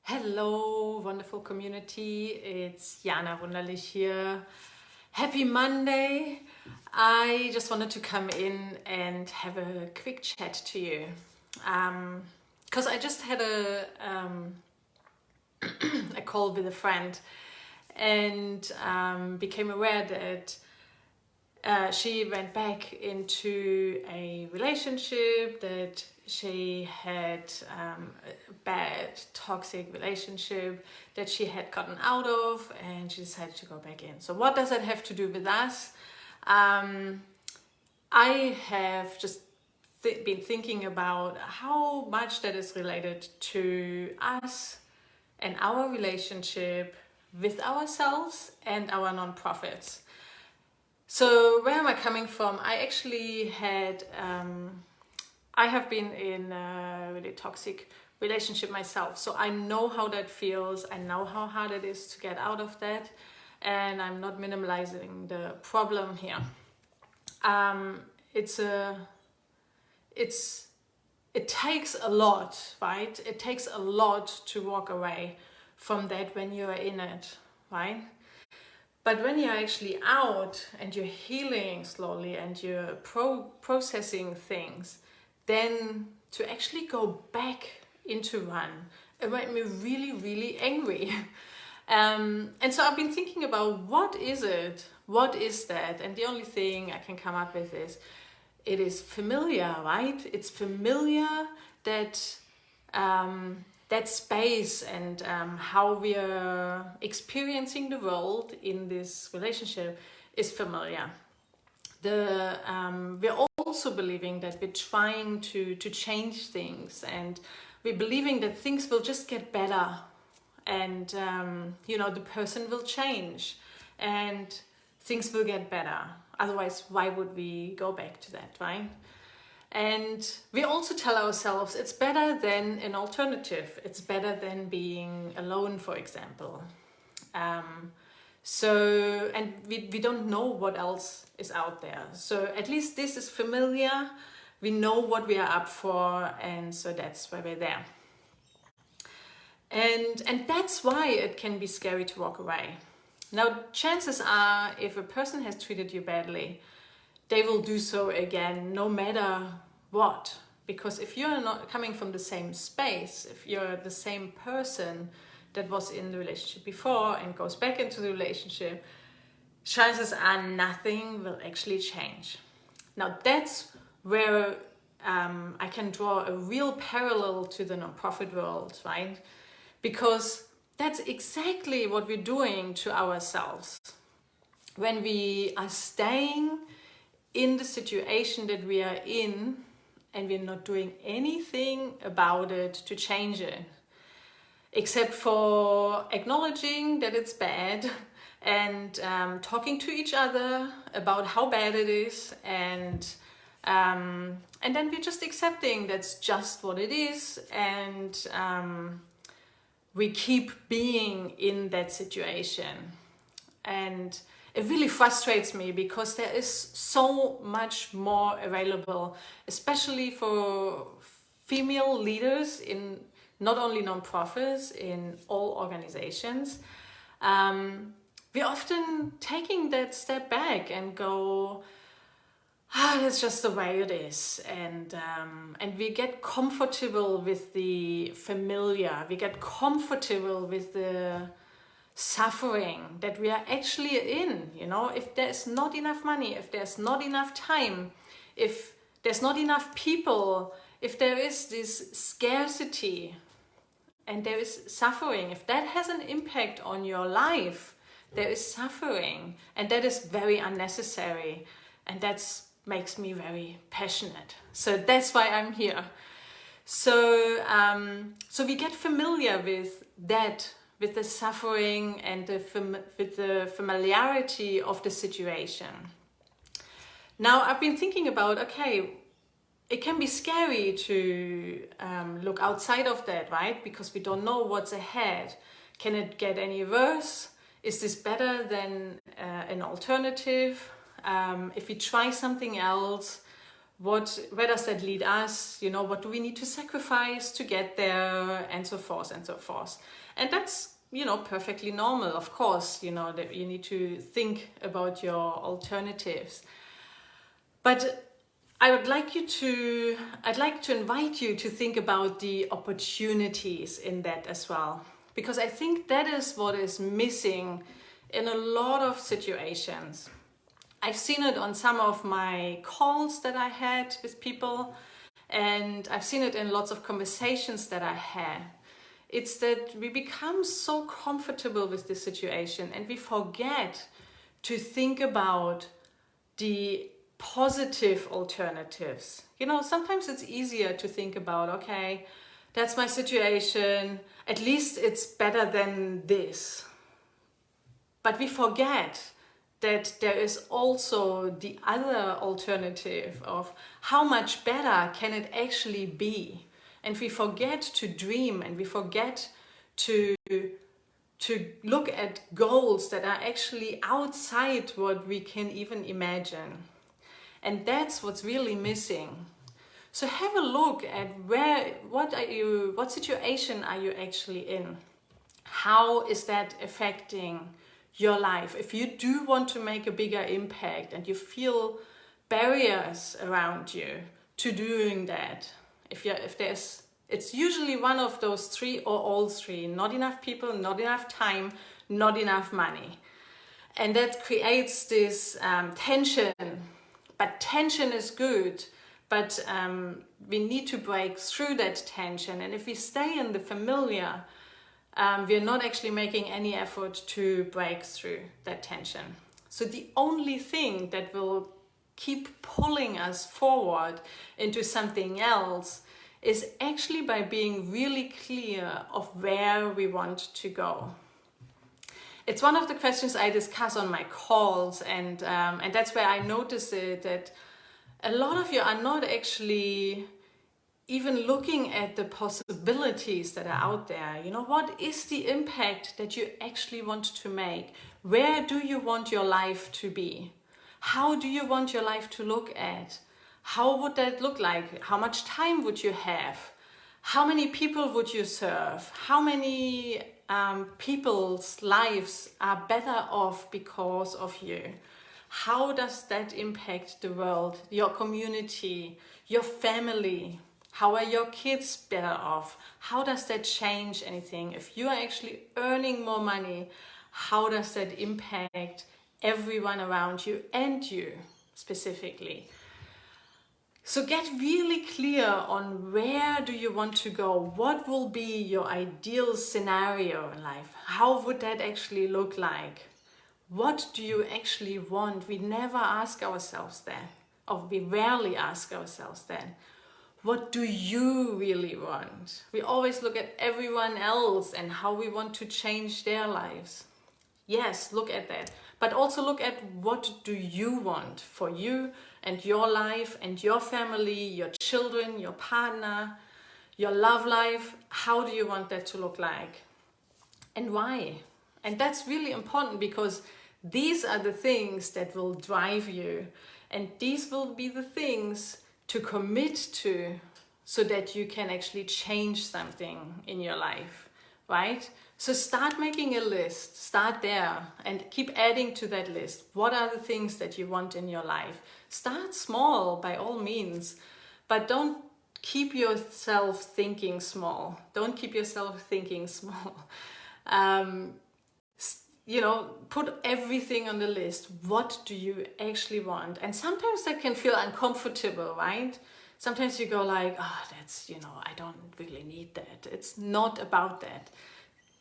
Hello, wonderful community. It's Jana Wunderlich here. Happy Monday. I just wanted to come in and have a quick chat to you. Because I just had a call with a friend and became aware that she went back into a relationship that she had a bad, toxic relationship that she had gotten out of, and she decided to go back in. So what does that have to do with us? I have just been thinking about how much that is related to us and our relationship with ourselves and our nonprofits. So where am I coming from? I actually had, I have been in a really toxic relationship myself. So I know how that feels. I know how hard it is to get out of that. And I'm not minimalizing the problem here. It takes a lot, right? It takes a lot to walk away from that when you're in it, right? But when you're actually out and you're healing slowly and you're processing things, then to actually go back into one, it made me really, really angry. And so I've been thinking about what is it? What is that? And the only thing I can come up with is, it is familiar, right? It's familiar that that space and how we are experiencing the world in this relationship is familiar. We're also believing that we're trying to change things, and we're believing that things will just get better, and the person will change and things will get better. Otherwise, why would we go back to that, right? And we also tell ourselves it's better than an alternative. It's better than being alone, for example. And we don't know what else is out there. So at least this is familiar. We know what we are up for, and so that's why we're there. And that's why it can be scary to walk away. Now, chances are, if a person has treated you badly, they will do so again, no matter what. Because if you're not coming from the same space, if you're the same person that was in the relationship before and goes back into the relationship, chances are nothing will actually change. Now, that's where I can draw a real parallel to the nonprofit world, right? Because that's exactly what we're doing to ourselves. When we are staying in the situation that we are in and we're not doing anything about it to change it, except for acknowledging that it's bad and talking to each other about how bad it is, and then we're just accepting that's just what it is, and we keep being in that situation. And it really frustrates me because there is so much more available, especially for female leaders in not only nonprofits, in all organizations. We're often taking that step back and go, that's just the way it is, and we get comfortable with the familiar. We get comfortable with the suffering that we are actually in. If there's not enough money, if there's not enough time, if there's not enough people, if there is this scarcity and there is suffering, if that has an impact on your life, there is suffering, and that is very unnecessary, and that's makes me very passionate. So that's why I'm here. So we get familiar with that, with the suffering and with the familiarity of the situation. Now, I've been thinking about, okay, it can be scary to look outside of that, right? Because we don't know what's ahead. Can it get any worse? Is this better than an alternative? If we try something else, where does that lead us? You know, what do we need to sacrifice to get there, and so forth and so forth. And that's, you know, perfectly normal. Of course, you know, that you need to think about your alternatives. But I'd like to invite you to think about the opportunities in that as well, because I think that is what is missing in a lot of situations. I've seen it on some of my calls that I had with people, and I've seen it in lots of conversations that I had. It's that we become so comfortable with the situation and we forget to think about the positive alternatives. You know, sometimes it's easier to think about, okay, that's my situation, at least it's better than this. But we forget that there is also the other alternative of how much better can it actually be. And we forget to dream, and we forget to look at goals that are actually outside what we can even imagine. And that's what's really missing. So have a look at what situation are you actually in? How is that affecting your life? If you do want to make a bigger impact and you feel barriers around you to doing that, it's usually one of those three or all three: not enough people, not enough time, not enough money. And that creates this tension. But tension is good, but we need to break through that tension. And if we stay in the familiar, we're not actually making any effort to break through that tension. So the only thing that will keep pulling us forward into something else is actually by being really clear of where we want to go. It's one of the questions I discuss on my calls, and that's where I notice it, that a lot of you are not actually even looking at the possibilities that are out there. You know, what is the impact that you actually want to make? Where do you want your life to be? How do you want your life to look at? How would that look like? How much time would you have? How many people would you serve? How many people's lives are better off because of you? How does that impact the world, your community, your family? How are your kids better off? How does that change anything? If you are actually earning more money, how does that impact everyone around you and you specifically? So get really clear on where do you want to go? What will be your ideal scenario in life? How would that actually look like? What do you actually want? We never ask ourselves that, or we rarely ask ourselves that. What do you really want? We always look at everyone else and how we want to change their lives. Yes, look at that. But also look at what do you want for you and your life and your family, your children, your partner, your love life. How do you want that to look like? And why? And that's really important, because these are the things that will drive you. And these will be the things to commit to so that you can actually change something in your life, right? So start making a list, start there and keep adding to that list. What are the things that you want in your life? Start small by all means, but don't keep yourself thinking small. Don't keep yourself thinking small. You know, put everything on the list. What do you actually want? And sometimes that can feel uncomfortable, right? Sometimes you go like, that's, I don't really need that. It's not about that.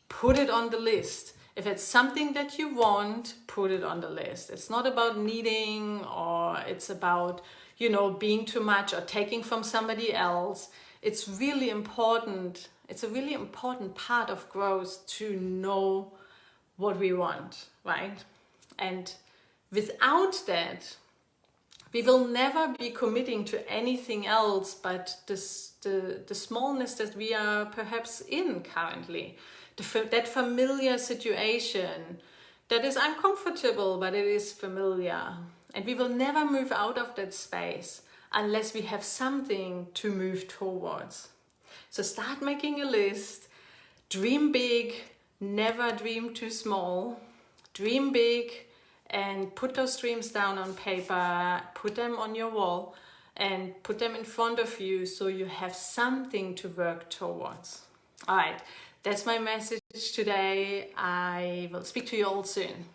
Put it on the list. If it's something that you want, put it on the list. It's not about needing, or it's about, being too much or taking from somebody else. It's really important. It's a really important part of growth to know what we want, right? And without that, we will never be committing to anything else but the smallness that we are perhaps in currently. That familiar situation that is uncomfortable, but it is familiar. And we will never move out of that space unless we have something to move towards. So start making a list, dream big, never dream too small, dream big, and put those dreams down on paper, put them on your wall, and put them in front of you so you have something to work towards. All right, that's my message today. I will speak to you all soon.